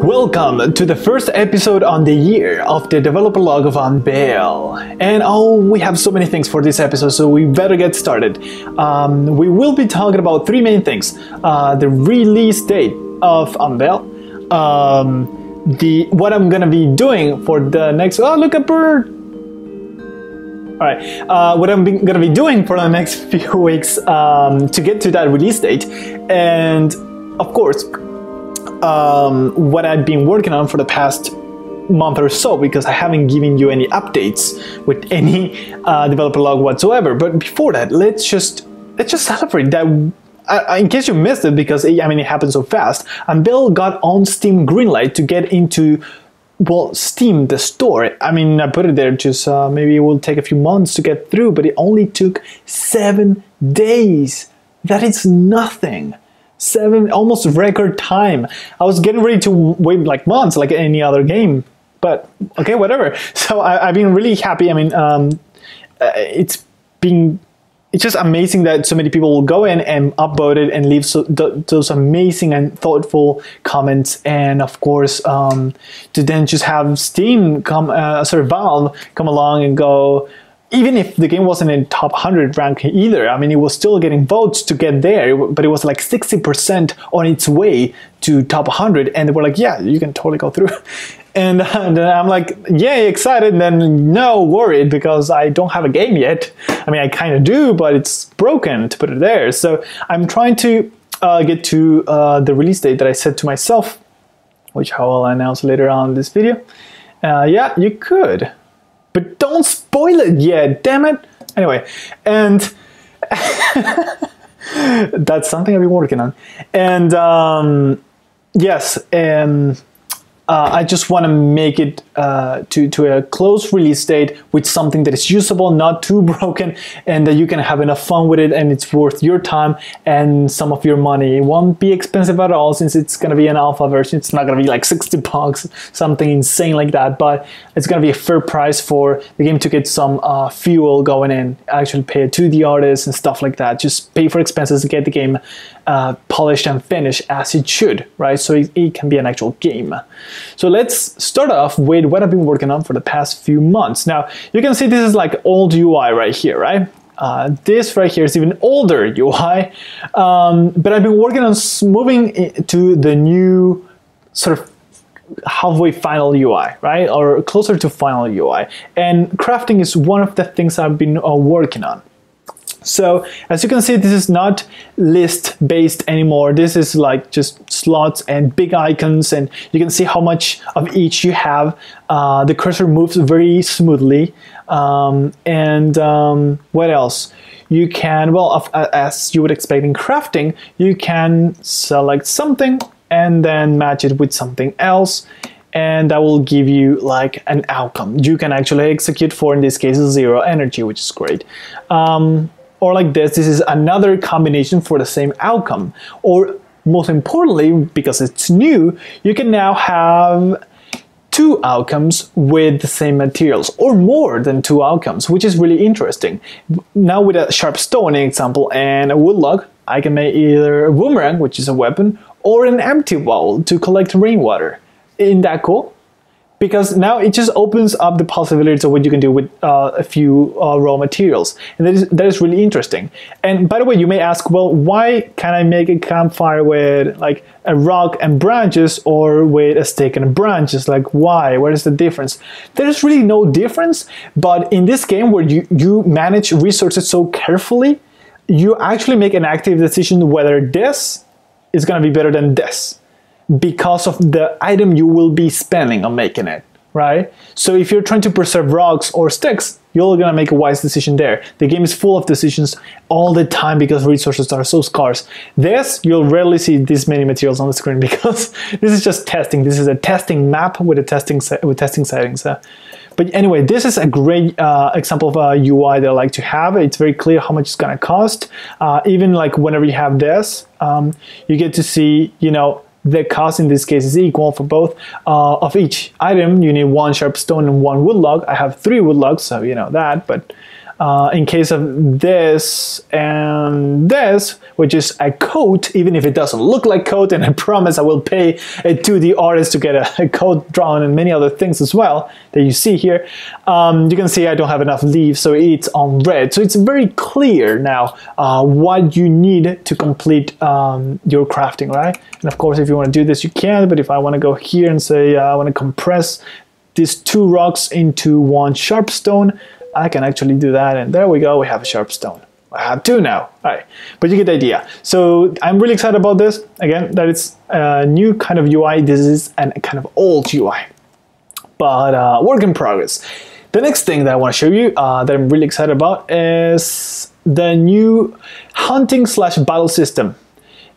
Welcome to the first episode on the year of the Developer Log of Unveil. And we have so many things for this episode, so we better get started. We will be talking about three main things. The release date of Unveil, what I'm gonna be doing for the next... Oh, look, a bird! Alright, what I'm gonna be doing for the next few weeks to get to that release date, and of course, what I've been working on for the past month or so, because I haven't given you any updates with any developer log whatsoever. But before that, let's just celebrate that. In case you missed it, because it happened so fast, Unveil got on Steam Greenlight to get into, well, Steam, the store. I put it there just maybe it will take a few months to get through, but it only took 7 days. That is nothing. Almost record time. I was getting ready to wait like months, like any other game, but okay, whatever. So I've been really happy. It's just amazing that so many people will go in and upvote it and leave those amazing and thoughtful comments, and of course to then just have Steam Valve come along and go, even if the game wasn't in top 100 rank either, it was still getting votes to get there, but it was like 60% on its way to top 100, and they were like, yeah, you can totally go through. And then I'm like, yay, excited, and then no, worried, because I don't have a game yet. I kind of do, but it's broken to put it there. So I'm trying to get to the release date that I set to myself, which I will announce later on in this video. Yeah, you could. But don't spoil it yet, damn it! Anyway, and that's something I've been working on. And yes, I just want to make it to a close release date with something that is usable, not too broken, and that you can have enough fun with it, and it's worth your time and some of your money. It won't be expensive at all, since it's going to be an alpha version. It's not going to be like 60 bucks, something insane like that, but it's going to be a fair price for the game to get some fuel going in, actually pay to the artists and stuff like that. Just pay for expenses to get the game polished and finished as it should, right? So it can be an actual game. So let's start off with what I've been working on for the past few months. Now, you can see this is like old UI right here, right? This right here is even older UI, but I've been working on moving to the new sort of halfway final UI, right? Or closer to final UI. And crafting is one of the things I've been working on. So as you can see, this is not list based anymore. This is like just slots and big icons, and you can see how much of each you have. The cursor moves very smoothly. What else? You can, well, as you would expect in crafting, you can select something and then match it with something else, and that will give you like an outcome. You can actually execute for, in this case, 0 energy, which is great. Or like this is another combination for the same outcome. Or most importantly, because it's new, you can now have 2 outcomes with the same materials, or more than 2 outcomes, which is really interesting. Now with a sharp stone example and a wood log, I can make either a boomerang, which is a weapon, or an empty bowl to collect rainwater. Isn't that cool? Because now it just opens up the possibilities of what you can do with a few raw materials. And that is really interesting. And by the way, you may ask, well, why can't I make a campfire with like a rock and branches, or with a stick and branches? Like, why? What is the difference? There's really no difference, but in this game where you manage resources so carefully, you actually make an active decision whether this is going to be better than this, because of the item you will be spending on making it, right? So if you're trying to preserve rocks or sticks, you're gonna make a wise decision there. The game is full of decisions all the time because resources are so scarce. This, you'll rarely see this many materials on the screen, because this is just testing. This is a testing map with testing settings. But anyway, this is a great example of a UI that I like to have. It's very clear how much it's gonna cost. Even like whenever you have this, you get to see, the cost in this case is equal for both of each item. You need 1 sharp stone and 1 wood log. I have 3 wood logs, so you know that, but in case of this and this, which is a coat, even if it doesn't look like coat, and I promise I will pay a 2D artist to get a coat drawn and many other things as well that you see here. You can see I don't have enough leaves, so it's on red. So it's very clear now what you need to complete your crafting, right? And of course, if you want to do this, you can, but if I want to go here and say I want to compress these 2 rocks into 1 sharp stone, I can actually do that, and there we go, we have a sharp stone. I have 2 now. All right, but you get the idea. So I'm really excited about this. Again, that it's a new kind of UI. This is a kind of old UI, but work in progress. The next thing that I want to show you that I'm really excited about is the new hunting / battle system.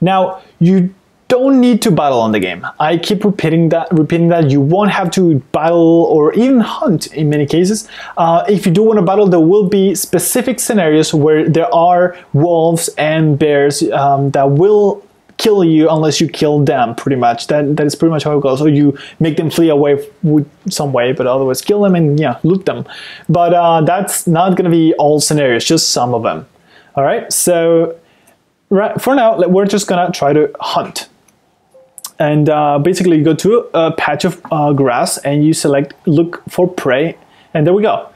Now, you don't need to battle on the game. I keep repeating that you won't have to battle or even hunt in many cases. If you do want to battle, there will be specific scenarios where there are wolves and bears that will kill you unless you kill them, pretty much. That is pretty much how it goes. So you make them flee away with some way, but otherwise kill them and yeah, loot them. But that's not going to be all scenarios, just some of them. All right, so right, for now, we're just going to try to hunt. And basically you go to a patch of grass and you select look for prey, and there we go.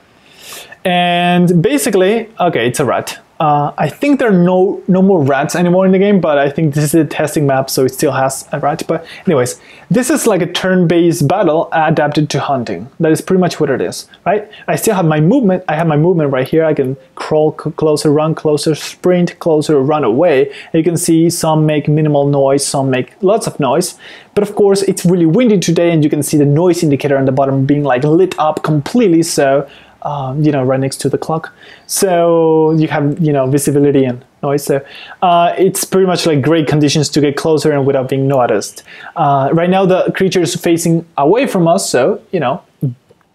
And basically, okay, it's a rat. I think there are no more rats anymore in the game, but I think this is a testing map, so it still has a rat. But anyways, this is like a turn-based battle adapted to hunting. That is pretty much what it is, right? I still have my movement. I have my movement right here. I can crawl closer, run closer, sprint closer, run away. And you can see some make minimal noise, some make lots of noise. But of course, it's really windy today, and you can see the noise indicator on the bottom being like lit up completely. So you know, right next to the clock. So you have, you know, visibility and noise. So it's pretty much like great conditions to get closer and without being noticed. Right now the creature is facing away from us, so, you know,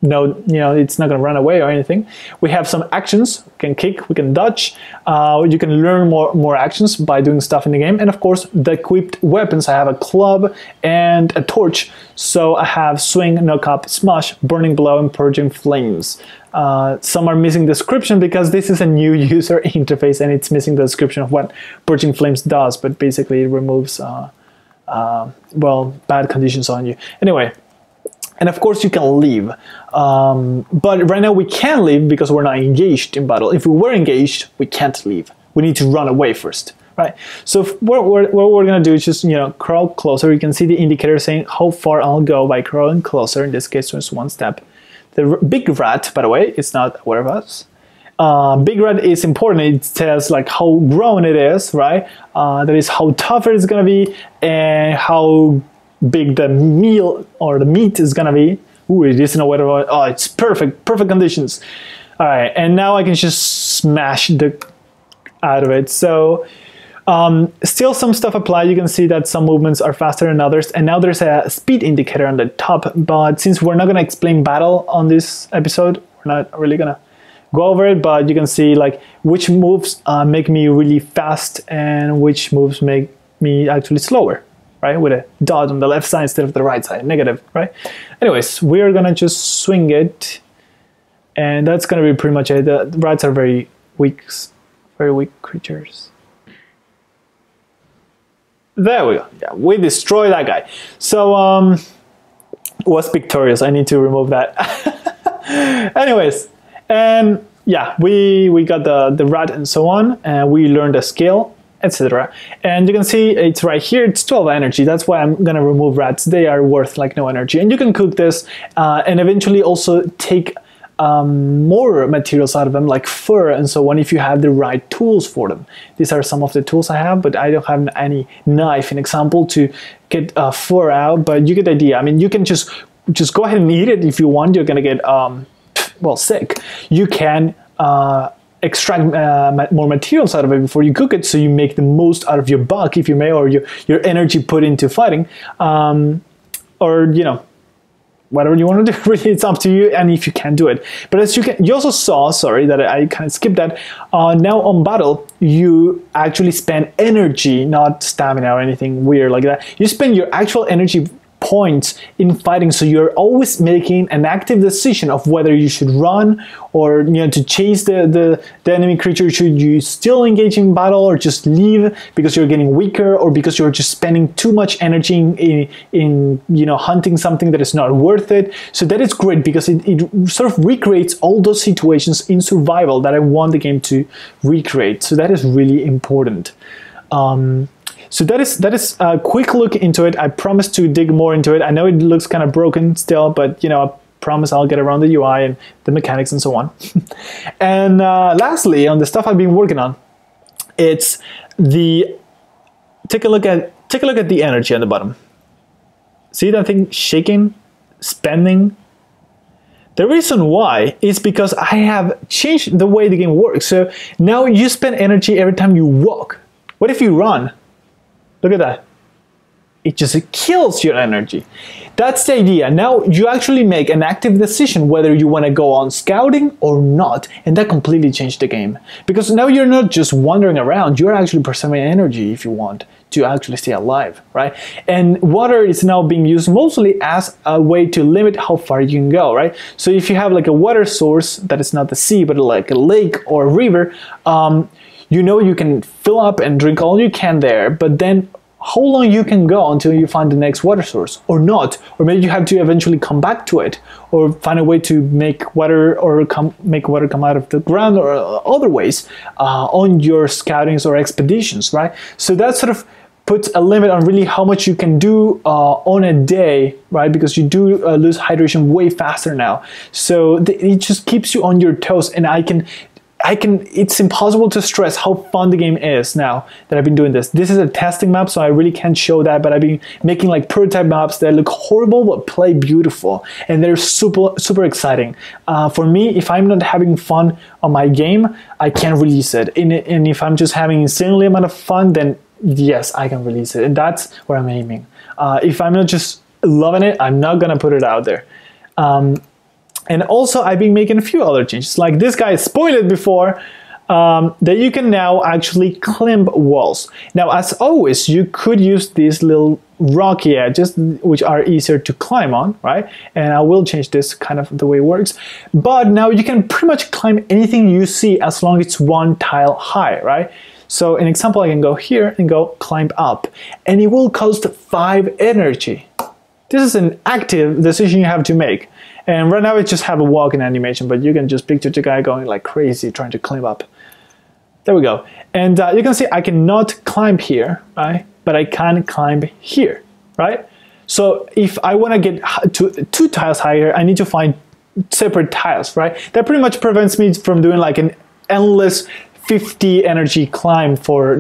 it's not going to run away or anything. We have some actions. We can kick, we can dodge. You can learn more actions by doing stuff in the game. And of course, the equipped weapons. I have a club and a torch. So I have swing, knock up, smash, burning blow, and purging flames. Some are missing description because this is a new user interface and it's missing the description of what purging flames does. But basically it removes, well, bad conditions on you. Anyway. And of course you can leave, but right now we can't leave because we're not engaged in battle. If we were engaged, we can't leave. We need to run away first, right? So what we're gonna do is just, you know, crawl closer. You can see the indicator saying how far I'll go by crawling closer. In this case, just 1 step. The big rat, by the way, is not aware of us. Big rat is important. It says like how grown it is, right? That is how tough it's gonna be and how big the meal or the meat is gonna be. Ooh, it isn't a whatever. Oh, it's perfect conditions. All right, and now I can just smash the out of it. So still some stuff apply. You can see that some movements are faster than others, and now there's a speed indicator on the top. But since we're not gonna explain battle on this episode, we're not really gonna go over it. But you can see like which moves make me really fast and which moves make me actually slower. Right, with a dot on the left side instead of the right side, negative, right? Anyways, we're gonna just swing it, and that's gonna be pretty much it. The rats are very weak creatures. There we go. Yeah, we destroyed that guy. So was victorious. I need to remove that. Anyways, and yeah, we got the rat and so on, and we learned a skill, etc. And you can see it's right here, it's 12 energy. That's why I'm gonna remove rats. They are worth like no energy. And you can cook this and eventually also take more materials out of them, like fur and so on, if you have the right tools for them. These are some of the tools I have, but I don't have any knife, in example, to get fur out, but you get the idea. I mean, you can just go ahead and eat it if you want. You're gonna get, well, sick. You can extract more materials out of it before you cook it, so you make the most out of your buck, if you may, or your energy put into fighting, or you know, whatever you want to do. Really, it's up to you, and if you can do it. But as you also saw, sorry that I kind of skipped that. Now on battle, you actually spend energy, not stamina or anything weird like that. You spend your actual energy points in fighting, so you're always making an active decision of whether you should run or to chase the enemy creature. Should you still engage in battle or just leave because you're getting weaker, or because you're just spending too much energy in hunting something that is not worth it. So that is great because it sort of recreates all those situations in survival that I want the game to recreate. So that is really important. So that is a quick look into it. I promise to dig more into it. I know it looks kind of broken still, but I promise I'll get around the UI and the mechanics and so on. And lastly, on the stuff I've been working on, it's take a look at the energy at the bottom. See that thing shaking, spending? The reason why is because I have changed the way the game works. So now you spend energy every time you walk. What if you run? Look at that. It just kills your energy. That's the idea. Now you actually make an active decision whether you want to go on scouting or not. And that completely changed the game. Because now you're not just wandering around, you're actually preserving energy if you want to actually stay alive, right? And water is now being used mostly as a way to limit how far you can go, right? So if you have like a water source that is not the sea, but like a lake or a river, you can fill up and drink all you can there, but then how long you can go until you find the next water source or not, or maybe you have to eventually come back to it or find a way to make water come out of the ground or other ways on your scoutings or expeditions, right? So that sort of puts a limit on really how much you can do on a day, right? Because you do lose hydration way faster now. So it just keeps you on your toes, and it's impossible to stress how fun the game is now that I've been doing this. This is a testing map, so I really can't show that, but I've been making like prototype maps that look horrible but play beautiful, and they're super exciting. For me, if I'm not having fun on my game, I can't release it. And if I'm just having insanely amount of fun, then yes, I can release it, and that's where I'm aiming. If I'm not just loving it, I'm not gonna put it out there. And also, I've been making a few other changes, like this guy spoiled it before, that you can now actually climb walls. Now, as always, you could use these little rocky edges, which are easier to climb on, right? And I will change this kind of the way it works. But now you can pretty much climb anything you see as long as it's one tile high, right? So an example, I can go here and go climb up, and it will cost 5 energy. This is an active decision you have to make. And right now it just have a walking animation, but you can just picture the guy going like crazy trying to climb up. There we go. And you can see I cannot climb here, right? But I can climb here, right? So if I want to get to 2 tiles higher, I need to find separate tiles, right? That pretty much prevents me from doing like an endless 50 energy climb for,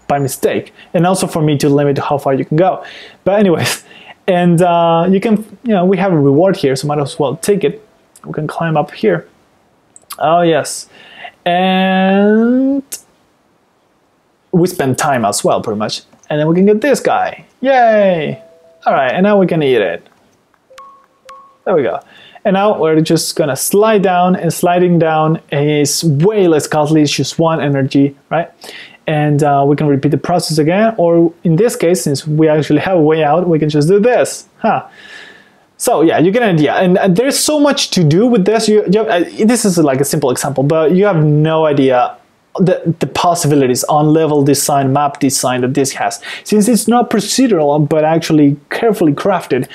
by mistake. And also for me to limit how far you can go. But anyways, and you can, we have a reward here, so might as well take it. We can climb up here. Oh yes. And we spend time as well, pretty much. And then we can get this guy. Yay! All right, and now we can eat it. There we go. And now we're just gonna slide down, and sliding down is way less costly. It's just 1 energy, right? And we can repeat the process again, or in this case, since we actually have a way out, we can just do this. So yeah, you get an idea. And there's so much to do with this. This is like a simple example, but you have no idea the possibilities on level design, map design that this has. Since it's not procedural, but actually carefully crafted,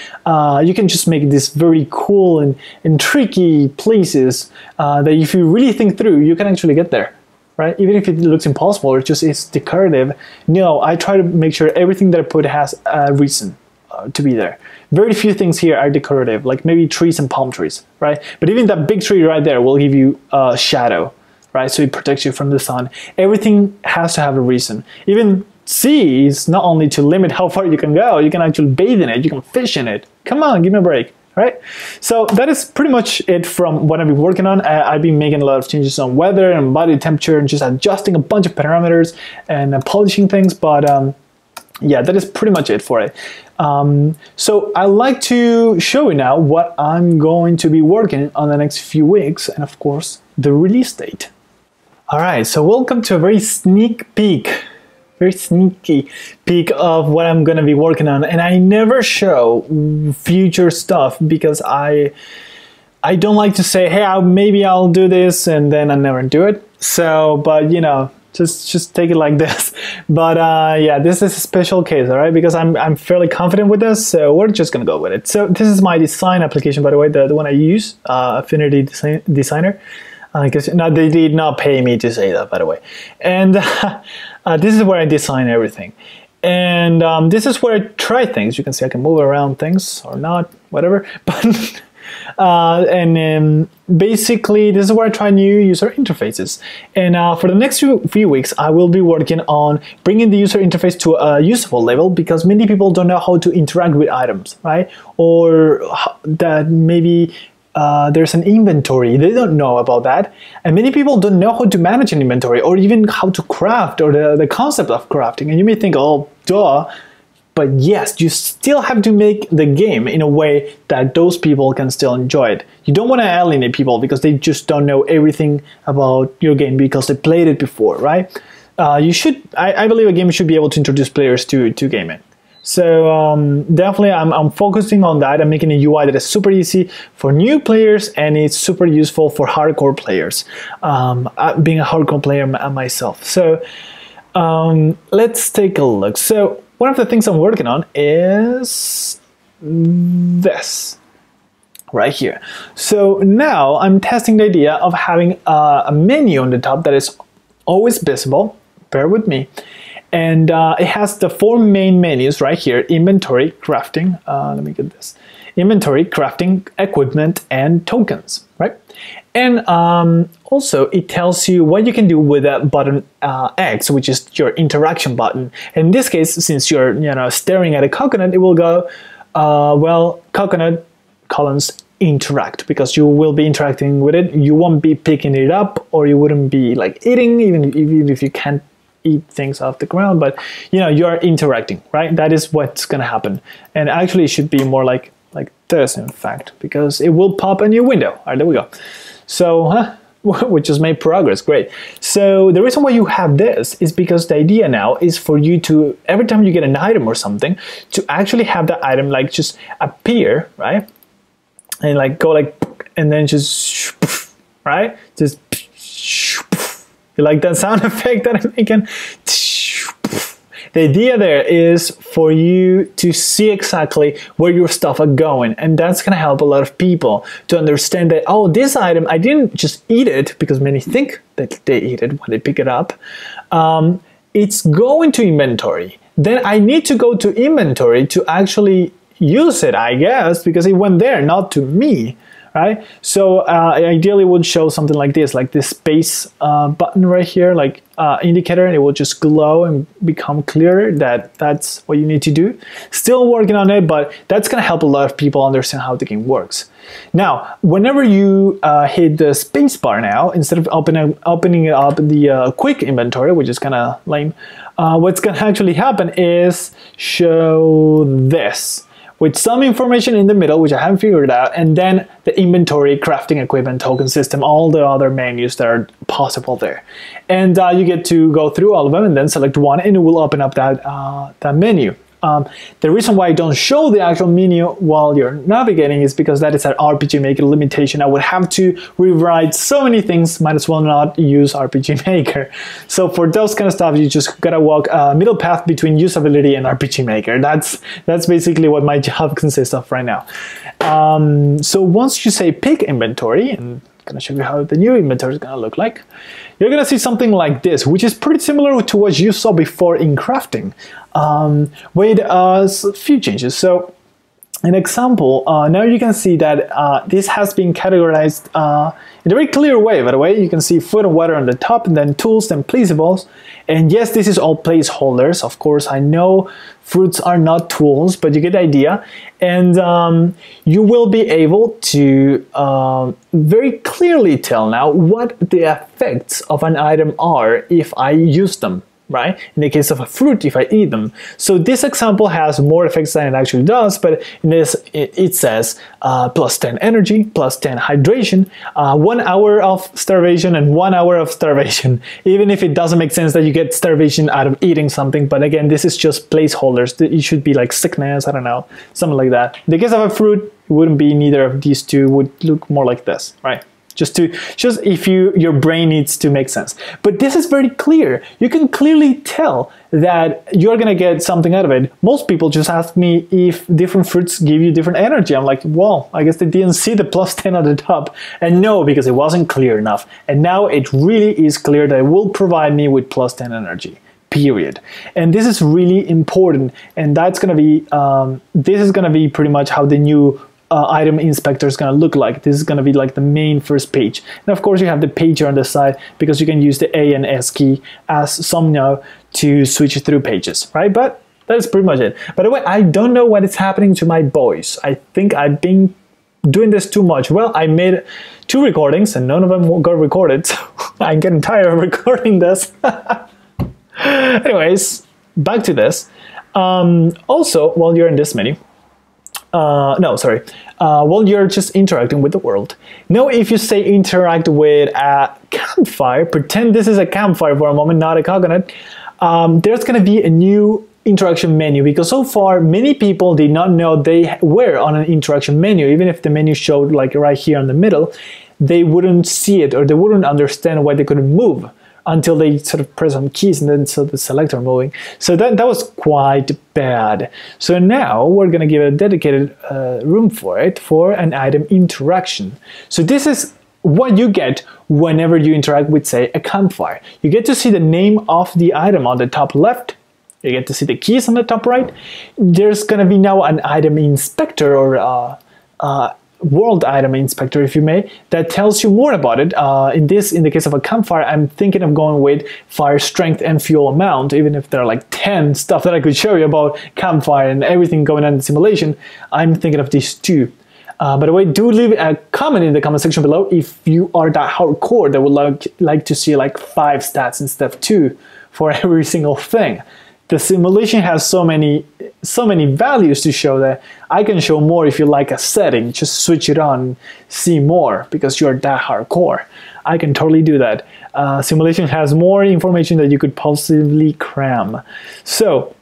you can just make this very cool and tricky places that if you really think through, you can actually get there. Right? Even if it looks impossible or just is decorative, I try to make sure everything that I put has a reason to be there. Very few things here are decorative, like maybe trees and palm trees, right? But even that big tree right there will give you shadow, right? So it protects you from the sun. Everything has to have a reason. Even sea is not only to limit how far you can go, you can actually bathe in it, you can fish in it. Come on, give me a break. Right? So that is pretty much it from what I've been working on. I've been making a lot of changes on weather and body temperature and just adjusting a bunch of parameters and polishing things. But yeah, that is pretty much it for it. So I'd like to show you now what I'm going to be working on the next few weeks, and of course, the release date. All right, so welcome to a very sneak peek very sneaky peek of what I'm gonna be working on, and I never show future stuff because I don't like to say, hey, maybe I'll do this, and then I never do it. So, but you know, just take it like this. But yeah, this is a special case, all right, because I'm fairly confident with this, so we're just gonna go with it. So this is my design application, by the way, the one I use, Affinity Designer. Because they did not pay me to say that, by the way. And this is where I design everything. And this is where I try things. You can see I can move around things or not, whatever. But basically, this is where I try new user interfaces. And for the next few weeks, I will be working on bringing the user interface to a usable level, because many people don't know how to interact with items, right? Or that maybe there's an inventory. They don't know about that. And many people don't know how to manage an inventory, or even how to craft, or the concept of crafting. And you may think, oh, duh. But yes, you still have to make the game in a way that those people can still enjoy it. You don't want to alienate people because they just don't know everything about your game because they played it before, right? You should. I believe a game should be able to introduce players to gaming. So definitely I'm focusing on that. I'm making a UI that is super easy for new players, and it's super useful for hardcore players, being a hardcore player myself. So let's take a look. So one of the things I'm working on is this right here. So now I'm testing the idea of having a menu on the top that is always visible. Bear with me. And it has the 4 main menus right here: inventory, crafting, let me get this, inventory, crafting, equipment, and tokens, right? And also it tells you what you can do with that button X, which is your interaction button. In this case, since you're staring at a coconut, it will go, well, coconut colons interact, because you will be interacting with it. You won't be picking it up, or you wouldn't be like eating, even if you can't eat things off the ground, but you're interacting, right? That is what's gonna happen. And actually it should be more like this, in fact, because it will pop a new window. All right, there we go. So we just made progress. Great. So the reason why you have this is because the idea now is for you to, every time you get an item or something, to actually have that item like just appear, right? And like go like, and then just, right? Just, you like that sound effect that I'm making? The idea there is for you to see exactly where your stuff are going, and that's going to help a lot of people to understand that, oh, this item, I didn't just eat it, because many think that they eat it when they pick it up. It's going to inventory. Then I need to go to inventory to actually use it, I guess, because it went there, not to me. Right? So ideally would show something like this space button right here, like indicator, and it will just glow and become clearer that that's what you need to do. Still working on it, but that's going to help a lot of people understand how the game works. Now, whenever you hit the space bar now, instead of opening it up the quick inventory, which is kind of lame, what's going to actually happen is show this, with some information in the middle, which I haven't figured out, and then the inventory, crafting, equipment, token system, all the other menus that are possible there. And you get to go through all of them and then select one, and it will open up that menu. The reason why I don't show the actual menu while you're navigating is because that is an RPG Maker limitation. I would have to rewrite so many things, might as well not use RPG Maker. So for those kind of stuff, you just gotta walk a middle path between usability and RPG Maker. That's basically what my job consists of right now. So once you say pick inventory, and I'm gonna show you how the new inventory is gonna look like, you're gonna see something like this, which is pretty similar to what you saw before in crafting, with a few changes. So an example, now you can see that this has been categorized in a very clear way, by the way. You can see food and water on the top, and then tools, then placeables. And yes, this is all placeholders. Of course, I know fruits are not tools, but you get the idea. And you will be able to very clearly tell now what the effects of an item are if I use them. right? In the case of a fruit, if I eat them. So this example has more effects than it actually does, but in this, it says plus 10 energy, plus 10 hydration, 1 hour of starvation, and 1 hour of starvation, even if it doesn't make sense that you get starvation out of eating something. But again, this is just placeholders. It should be like sickness, I don't know, something like that. In the case of a fruit, it wouldn't be neither of these two, would look more like this, right? Just if your brain needs to make sense. But this is very clear. You can clearly tell that you're gonna get something out of it. Most people just ask me if different fruits give you different energy. I'm like, well, I guess they didn't see the plus 10 at the top. And no, because it wasn't clear enough. And now it really is clear that it will provide me with plus 10 energy. Period. And this is really important. And that's gonna be, this is gonna be pretty much how the new item inspector is going to look like. This is going to be like the main first page. And of course you have the pager on the side because you can use the A and S key, as some know, to switch through pages, right? But that's pretty much it. By the way, I don't know what is happening to my voice. I think I've been doing this too much. Well, I made 2 recordings and none of them got recorded, so I'm getting tired of recording this. Anyways, back to this. Also, while you're in this menu, while you're just interacting with the world. Now, if you say interact with a campfire, pretend this is a campfire for a moment, not a coconut, there's going to be a new interaction menu, because so far many people did not know they were on an interaction menu. Even if the menu showed like right here in the middle, they wouldn't see it, or they wouldn't understand why they couldn't move until they sort of press on keys and then saw the selector moving. So that was quite bad. So now we're going to give a dedicated room for it for an item interaction. So this is what you get whenever you interact with, say, a campfire. You get to see the name of the item on the top left. You get to see the keys on the top right. There's going to be now an item inspector, or world item inspector, if you may, that tells you more about it. In the case of a campfire, I'm thinking of going with fire strength and fuel amount, even if there are like 10 stuff that I could show you about campfire and everything going on in the simulation. I'm thinking of these 2. By the way, do leave a comment in the comment section below if you are that hardcore that would like to see like 5 stats instead of 2 for every single thing. The simulation has so many values to show that I can show more if you like a setting. Just switch it on, see more, because you're that hardcore. I can totally do that. Simulation has more information that you could possibly cram. So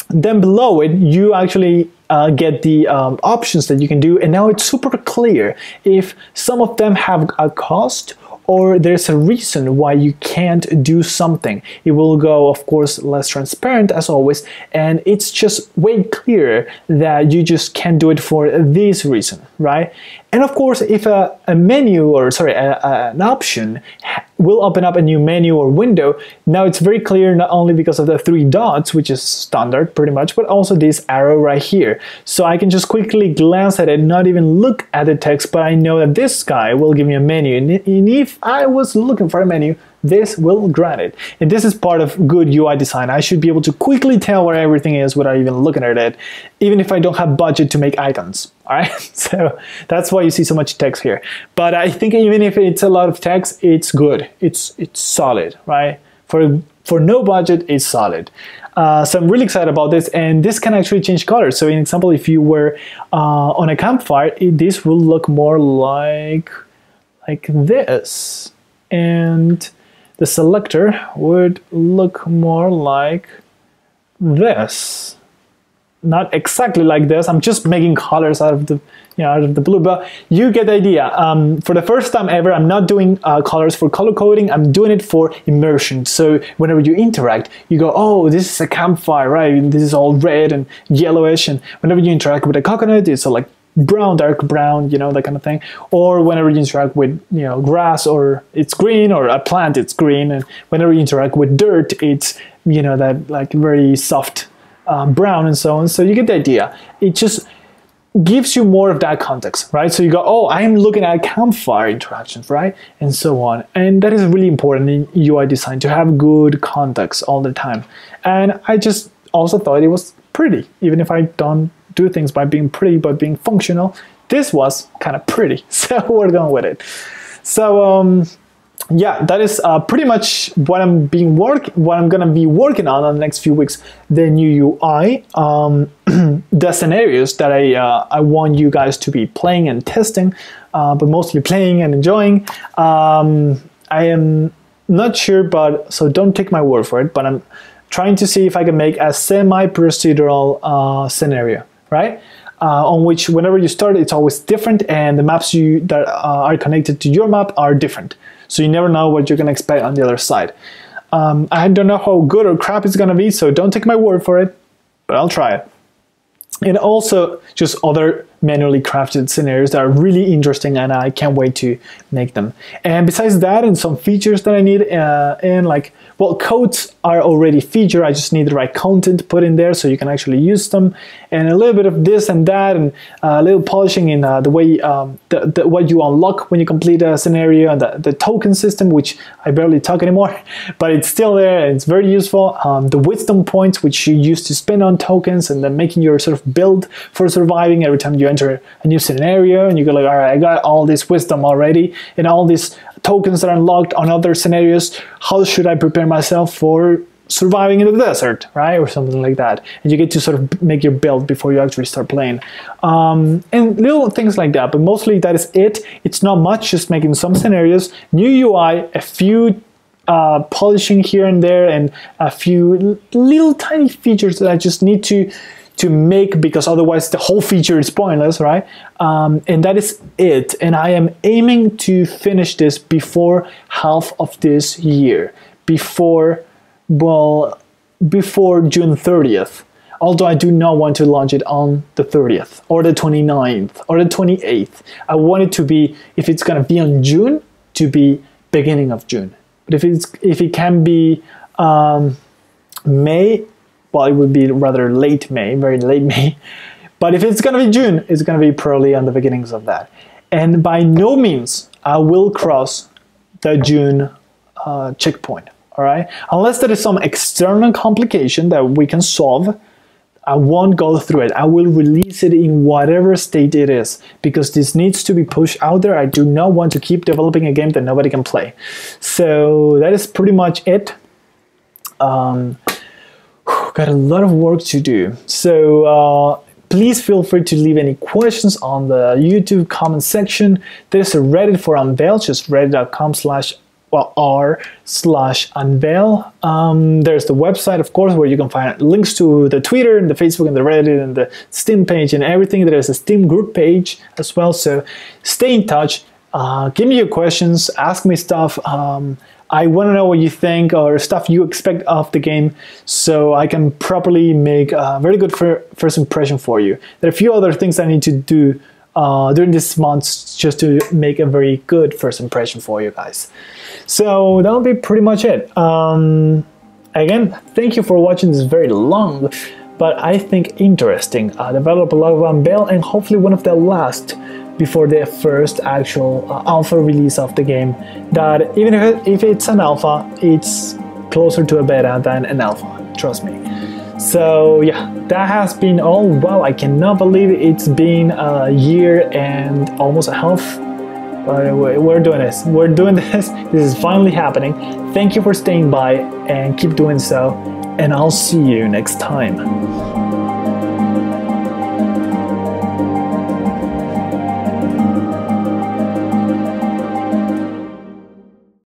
then below it, you actually get the options that you can do, and now it's super clear if some of them have a cost or there's a reason why you can't do something. It will go, of course, less transparent as always, and it's just way clearer that you just can't do it for this reason, right? And of course, if an option will open up a new menu or window, now it's very clear not only because of the 3 dots, which is standard pretty much, but also this arrow right here. So I can just quickly glance at it, not even look at the text, but I know that this guy will give me a menu. And if I was looking for a menu, this will grant it. And this is part of good UI design. I should be able to quickly tell where everything is without even looking at it, even if I don't have budget to make icons. All right, so that's why you see so much text here. But I think even if it's a lot of text, it's good. It's solid, right? For no budget, it's solid. So I'm really excited about this, and this can actually change colors. So in example, if you were on a campfire, this will look more like this, and the selector would look more like this. Not exactly like this. I'm just making colors out of the blue, but you get the idea. For the first time ever, I'm not doing colors for color coding. I'm doing it for immersion. So whenever you interact, you go, oh, this is a campfire, right? And this is all red and yellowish. And whenever you interact with a coconut, it's like brown, dark brown, that kind of thing. Or whenever you interact with grass, or it's green, or a plant, it's green. And whenever you interact with dirt, it's that like very soft brown and so on. So you get the idea. It just gives you more of that context, right? So you go, oh, I'm looking at campfire interactions, right? And so on. And that is really important in UI design, to have good context all the time. And I just also thought it was pretty, even if I don't do things by being pretty, but being functional. This was kind of pretty, so we're going with it. So yeah, that is pretty much what I'm gonna be working on in the next few weeks. The new UI, the scenarios that I want you guys to be playing and testing, but mostly playing and enjoying. I am not sure, but so don't take my word for it. But I'm trying to see if I can make a semi-procedural scenario, right? On which whenever you start, it's always different, and the maps that are connected to your map are different. So you never know what you're going to expect on the other side. I don't know how good or crap it's going to be, so don't take my word for it, but I'll try it. And also just other manually crafted scenarios that are really interesting, and I can't wait to make them. And besides that, and some features that I need, and like, well, codes are already featured. I just need the right content put in there so you can actually use them, and a little bit of this and that, and a little polishing in the way what you unlock when you complete a scenario, and the token system, which I barely talk anymore, but it's still there and it's very useful. The wisdom points, which you use to spend on tokens, and then making your sort of build for surviving every time you enter a new scenario, and you go like, all right, I got all this wisdom already and all these tokens that are unlocked on other scenarios. How should I prepare myself for surviving in the desert, right? Or something like that. And you get to sort of make your build before you actually start playing. And little things like that, but mostly that is it. It's not much, just making some scenarios, new UI, a few polishing here and there, and a few little tiny features that I just need to make, because otherwise the whole feature is pointless, right? And that is it. And I am aiming to finish this before half of this year, before June 30th. Although I do not want to launch it on the 30th or the 29th or the 28th. I want it to be, if it's gonna be on June, to be beginning of June. But if it can be May, well, it would be rather late May, very late May. But if it's going to be June, it's going to be probably on the beginnings of that. And by no means I will cross the June checkpoint, all right? Unless there is some external complication that we can solve, I won't go through it. I will release it in whatever state it is, because this needs to be pushed out there. I do not want to keep developing a game that nobody can play. So that is pretty much it. Got a lot of work to do. So please feel free to leave any questions on the YouTube comment section. There's a Reddit for Unveil, just reddit.com/r/unveil. There's the website, of course, where you can find links to the Twitter and the Facebook and the Reddit and the Steam page and everything. There's a Steam group page as well. So stay in touch. Give me your questions. Ask me stuff. I want to know what you think or stuff you expect of the game, so I can properly make a very good first impression for you. There are a few other things I need to do during this month just to make a very good first impression for you guys. So that'll be pretty much it. Again, thank you for watching this very long, but I think interesting Developer Log of Unveil, and hopefully one of the last before the first actual alpha release of the game, that even if it's an alpha, it's closer to a beta than an alpha, trust me. So yeah, that has been all. Wow, I cannot believe it's been a year and almost a half. We're doing this. We're doing this. This is finally happening. Thank you for staying by, and keep doing so, and I'll see you next time.